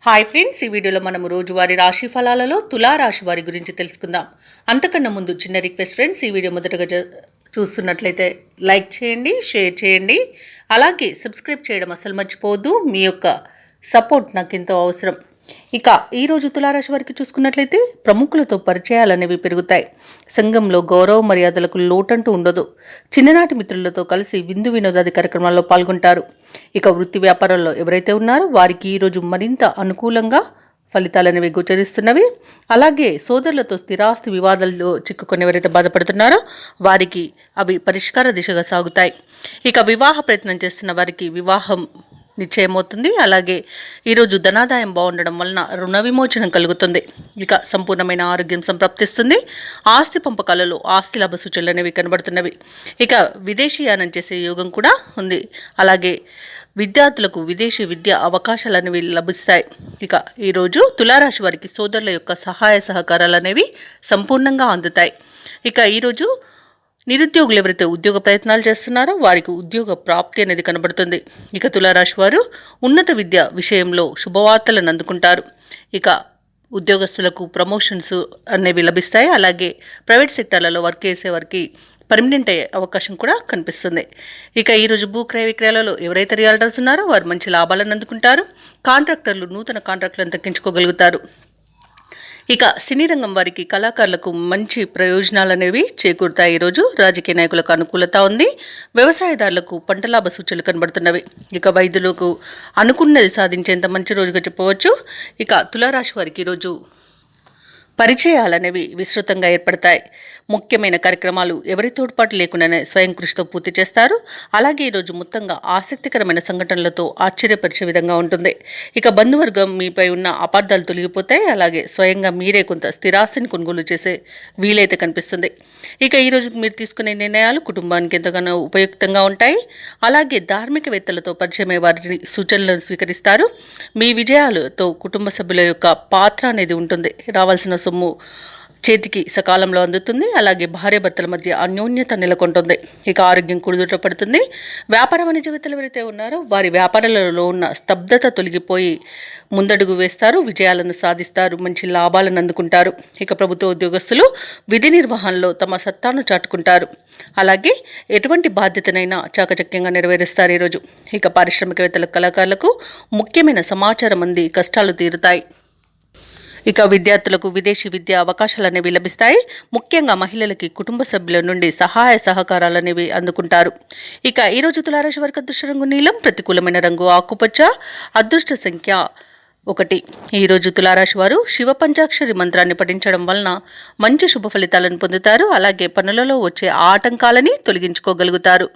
Hi friends, ఈ వీడియోలో మనం రోజువారీ రాశి ఫలాలలో తులా రాశి వారి గురించి తెలుసుకుందాం. అంతకన్నా ముందు చిన్న రిక్వెస్ట్ ఫ్రెండ్స్, ఈ వీడియో మొదటగా చూస్తున్నట్లయితే లైక్ చేయండి, షేర్ చేయండి, అలాగే సబ్స్క్రైబ్ చేయడం అసలు మర్చిపోవద్దు. మీ యొక్క సపోర్ట్ నాకు ఎంతో అవసరం. ఇక ఈరోజు తులారాశి వారికి చూసుకున్నట్లయితే ప్రముఖులతో పరిచయాలనేవి పెరుగుతాయి. సంఘంలో గౌరవ మర్యాదలకు లోటంటూ ఉండదు. చిన్ననాటి మిత్రులతో కలిసి విందు వినోదాది కార్యక్రమాల్లో పాల్గొంటారు. ఇక వృత్తి వ్యాపారాల్లో ఎవరైతే ఉన్నారో వారికి ఈరోజు మరింత అనుకూలంగా ఫలితాలనేవి గోచరిస్తున్నవి. అలాగే సోదరులతో స్థిరాస్తి వివాదాల్లో చిక్కుకొని ఎవరైతే బాధపడుతున్నారో వారికి అవి పరిష్కార దిశగా సాగుతాయి. ఇక వివాహ ప్రయత్నం చేస్తున్న వారికి వివాహం నిశ్చయమవుతుంది. అలాగే ఈరోజు ధనాదాయం బాగుండడం వలన రుణ విమోచనం కలుగుతుంది. ఇక సంపూర్ణమైన ఆరోగ్యం సంప్రాప్తిస్తుంది. ఆస్తి పంపకాలలో ఆస్తి లాభ సూచనలు అనేవి కనబడుతున్నవి. ఇక విదేశీయానం చేసే యోగం కూడా ఉంది. అలాగే విద్యార్థులకు విదేశీ విద్య అవకాశాలు అనేవి లభిస్తాయి. ఇక ఈరోజు తులారాశి వారికి సోదరుల యొక్క సహాయ సహకారాలు అనేవి సంపూర్ణంగా అందుతాయి. ఇక ఈరోజు నిరుద్యోగులు ఎవరైతే ఉద్యోగ ప్రయత్నాలు చేస్తున్నారో వారికి ఉద్యోగ ప్రాప్తి అనేది కనబడుతుంది. ఇక తులారాశి వారు ఉన్నత విద్య విషయంలో శుభవార్తలను అందుకుంటారు. ఇక ఉద్యోగస్తులకు ప్రమోషన్స్ అనేవి లభిస్తాయి. అలాగే ప్రైవేట్ సెక్టార్లలో వర్క్ చేసే వారికి పర్మనెంట్ అయ్యే అవకాశం కూడా కనిపిస్తుంది. ఇక ఈరోజు భూ క్రయ విక్రయాలలో ఎవరైతే రియల్టర్స్ ఉన్నారో వారు మంచి లాభాలను అందుకుంటారు. కాంట్రాక్టర్లు నూతన కాంట్రాక్టులను దక్కించుకోగలుగుతారు. ఇక సినీ రంగం వారికి కళాకారులకు మంచి ప్రయోజనాలు అనేవి చేకూరుతాయి. ఈరోజు రాజకీయ నాయకులకు అనుకూలత ఉంది. వ్యవసాయదారులకు పంట లాభ సూచనలు కనబడుతున్నవి. ఇక వైద్యులకు అనుకున్నది సాధించేంత మంచి రోజుగా చెప్పవచ్చు. ఇక తులారాశి వారికి ఈరోజు పరిచయాలనేవి విస్తృతంగా ఏర్పడతాయి. ముఖ్యమైన కార్యక్రమాలు ఎవరి తోడ్పాటు లేకుండానే స్వయం కృషితో పూర్తి చేస్తారు. అలాగే ఈరోజు మొత్తంగా ఆసక్తికరమైన సంఘటనలతో ఆశ్చర్యపరిచే విధంగా ఉంటుంది. ఇక బంధువర్గం మీపై ఉన్న అపార్థాలు తొలగిపోతాయి. అలాగే స్వయంగా మీరే కొంత స్థిరాస్తిని కొనుగోలు చేసే వీలైతే కనిపిస్తుంది. ఇక ఈరోజు మీరు తీసుకునే నిర్ణయాలు కుటుంబానికి ఎంతగానో ఉపయుక్తంగా ఉంటాయి. అలాగే ధార్మికవేత్తలతో పరిచయమే వారి సూచనలను స్వీకరిస్తారు. మీ విజయాలతో కుటుంబ సభ్యుల యొక్క పాత్ర అనేది ఉంటుంది. రావాల్సిన సొమ్ము చేతికి సకాలంలో అందుతుంది. అలాగే భార్యాభర్తల మధ్య అన్యోన్యత నెలకొంటుంది. ఇక ఆరోగ్యం కుదుట పడుతుంది. వ్యాపార వాణిజ్యవేత్తలు ఎవరైతే ఉన్నారో వారి వ్యాపారాలలో ఉన్న స్తబ్దత తొలగిపోయి ముందడుగు వేస్తారు. విజయాలను సాధిస్తారు. మంచి లాభాలను అందుకుంటారు. ఇక ప్రభుత్వ ఉద్యోగస్తులు విధి నిర్వహణలో తమ సత్తాను చాటుకుంటారు. అలాగే ఎటువంటి బాధ్యతనైనా చాకచక్యంగా నెరవేరుస్తారు ఈరోజు. ఇక పారిశ్రామికవేత్తల కళాకారులకు ముఖ్యమైన సమాచారం అంది కష్టాలు తీరుతాయి. ఇక విద్యార్థులకు విదేశీ విద్యా అవకాశాలు అనేవి లభిస్తాయి. ముఖ్యంగా మహిళలకి కుటుంబ సభ్యుల నుండి సహాయ సహకారాలు అనేవి అందుకుంటారు. ఇక ఈరోజు తులారాశి వారికి అదృష్ట రంగు నీలం, ప్రతికూలమైన రంగు ఆకుపచ్చ, అదృష్ట సంఖ్య 1. ఈరోజు తులారాశి వారు శివ పంచాక్షరి మంత్రాన్ని పఠించడం వలన మంచి శుభ ఫలితాలను పొందుతారు. అలాగే పనులలో వచ్చే ఆటంకాలని తొలగించుకోగలుగుతారు.